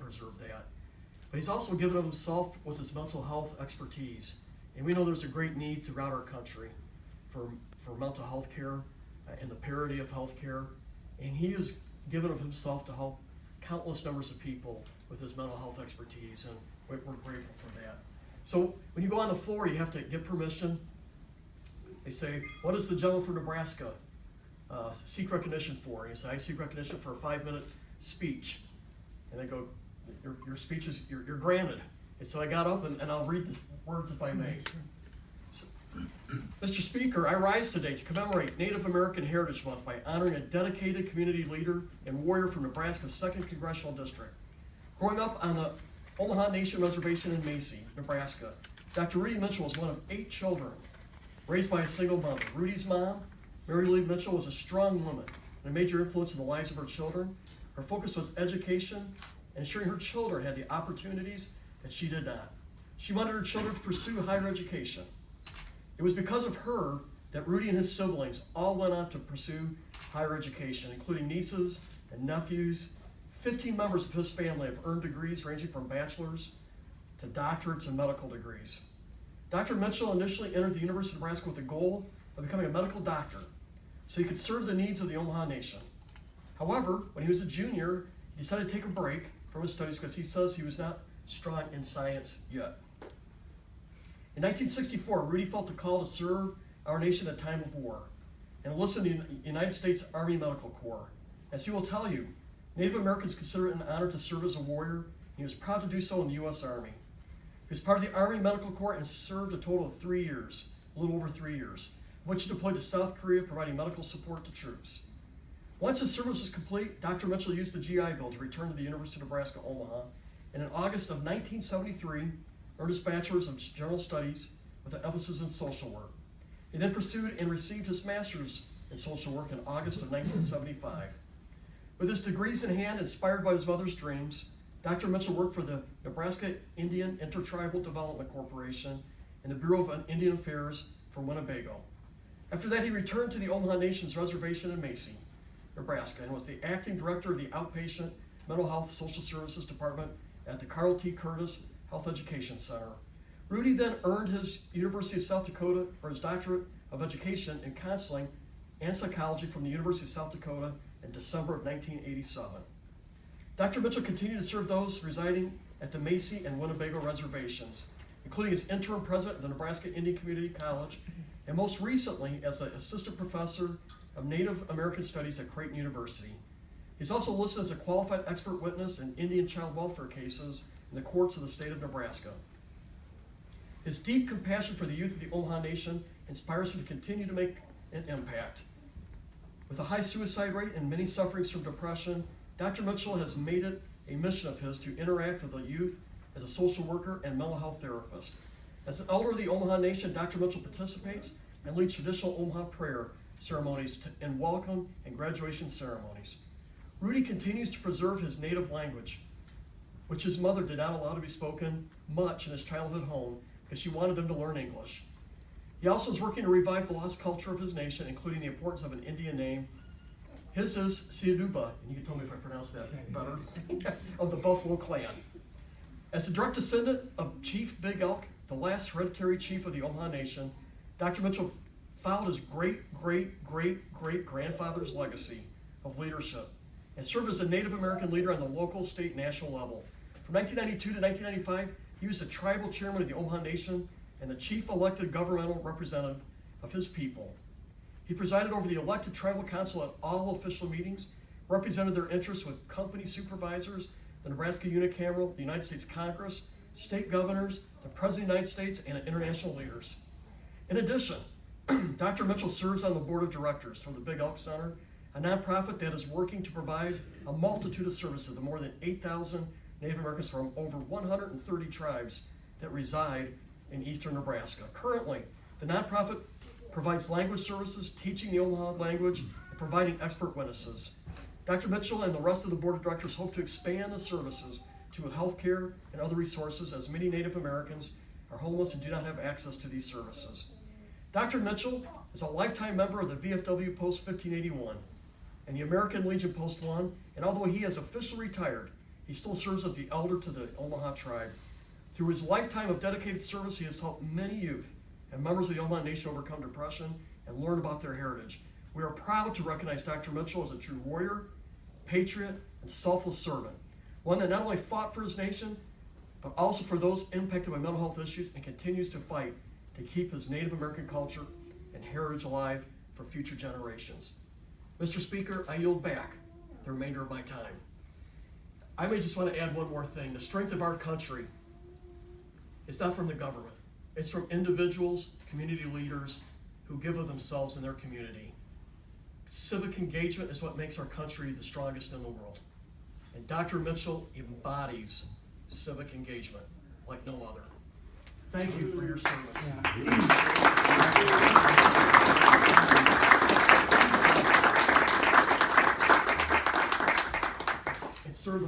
preserve that. But he's also given of himself with his mental health expertise. And we know there's a great need throughout our country for mental health care and the parity of health care. And he has given of himself to help countless numbers of people with his mental health expertise, and we're grateful for that. So when you go on the floor, you have to get permission. They say, what does the gentleman from Nebraska seek recognition for? And you say, I seek recognition for a 5-minute speech. And they go, your speech is, you're granted. And so I got up and I'll read the words if I may. So, Mr. Speaker, I rise today to commemorate Native American Heritage Month by honoring a dedicated community leader and warrior from Nebraska's 2nd Congressional District. Growing up on the Omaha Nation Reservation in Macy, Nebraska, Dr. Rudy Mitchell was one of 8 children raised by a single mother. Rudy's mom, Mary Lee Mitchell, was a strong woman and a major influence in the lives of her children. Her focus was education and ensuring her children had the opportunities that she did not. She wanted her children to pursue higher education. It was because of her that Rudy and his siblings all went on to pursue higher education, including nieces and nephews. 15 members of his family have earned degrees ranging from bachelor's to doctorates and medical degrees. Dr. Mitchell initially entered the University of Nebraska with the goal of becoming a medical doctor so he could serve the needs of the Omaha Nation. However, when he was a junior, he decided to take a break from his studies because he says he was not strong in science yet. In 1964, Rudy felt the call to serve our nation at a time of war and enlisted in the United States Army Medical Corps. As he will tell you, Native Americans consider it an honor to serve as a warrior, and he was proud to do so in the U.S. Army. He was part of the Army Medical Corps and served a total of 3 years, a little over 3 years, which he deployed to South Korea providing medical support to troops. Once his service was complete, Dr. Mitchell used the GI Bill to return to the University of Nebraska, Omaha, and in August of 1973, earned his Bachelor's of General Studies with an emphasis in social work. He then pursued and received his Master's in social work in August of 1975. With his degrees in hand, inspired by his mother's dreams, Dr. Mitchell worked for the Nebraska Indian Intertribal Development Corporation and the Bureau of Indian Affairs for Winnebago. After that, he returned to the Omaha Nation's reservation in Macy, Nebraska, and was the acting director of the Outpatient Mental Health Social Services Department at the Carl T. Curtis Health Education Center. Rudy then earned his University of South Dakota for his doctorate of education in counseling and psychology from the University of South Dakota in December of 1987. Dr. Mitchell continued to serve those residing at the Macy and Winnebago reservations, including as interim president of the Nebraska Indian Community College, and most recently as the assistant professor of Native American Studies at Creighton University. He's also listed as a qualified expert witness in Indian child welfare cases in the courts of the state of Nebraska. His deep compassion for the youth of the Omaha Nation inspires him to continue to make an impact. With a high suicide rate and many sufferings from depression, Dr. Mitchell has made it a mission of his to interact with the youth as a social worker and mental health therapist. As an elder of the Omaha Nation, Dr. Mitchell participates and leads traditional Omaha prayer ceremonies and welcome and graduation ceremonies. Rudy continues to preserve his native language, which his mother did not allow to be spoken much in his childhood home because she wanted him to learn English. He also is working to revive the lost culture of his nation, including the importance of an Indian name. His is Siaduba, and you can tell me if I pronounce that better, of the Buffalo Clan. As the direct descendant of Chief Big Elk, the last hereditary chief of the Omaha Nation, Dr. Mitchell followed his great-great-great-great-grandfather's legacy of leadership and served as a Native American leader on the local, state, and national level. From 1992 to 1995, he was the tribal chairman of the Omaha Nation and the chief elected governmental representative of his people. He presided over the elected tribal council at all official meetings, represented their interests with company supervisors, the Nebraska Unicameral, the United States Congress, state governors, the President of the United States, and international leaders. In addition, Dr. Mitchell serves on the board of directors for the Big Elk Center, a nonprofit that is working to provide a multitude of services to more than 8,000 Native Americans from over 130 tribes that reside in eastern Nebraska. Currently, the nonprofit provides language services, teaching the Omaha language, and providing expert witnesses. Dr. Mitchell and the rest of the board of directors hope to expand the services to healthcare and other resources, as many Native Americans are homeless and do not have access to these services. Dr. Mitchell is a lifetime member of the VFW Post 1581 and the American Legion Post 1, and although he has officially retired, He still serves as the elder to the Omaha tribe. Through his lifetime of dedicated service, he has helped many youth and members of the Omaha Nation overcome depression and learn about their heritage. We are proud to recognize Dr. Mitchell as a true warrior, patriot, and selfless servant, one that not only fought for his nation, but also for those impacted by mental health issues and continues to fight to keep his Native American culture and heritage alive for future generations. Mr. Speaker, I yield back the remainder of my time. I may just want to add one more thing. The strength of our country is not from the government. It's from individuals, community leaders who give of themselves in their community. Civic engagement is what makes our country the strongest in the world. And Dr. Mitchell embodies civic engagement like no other. Thank you for your service. Yeah.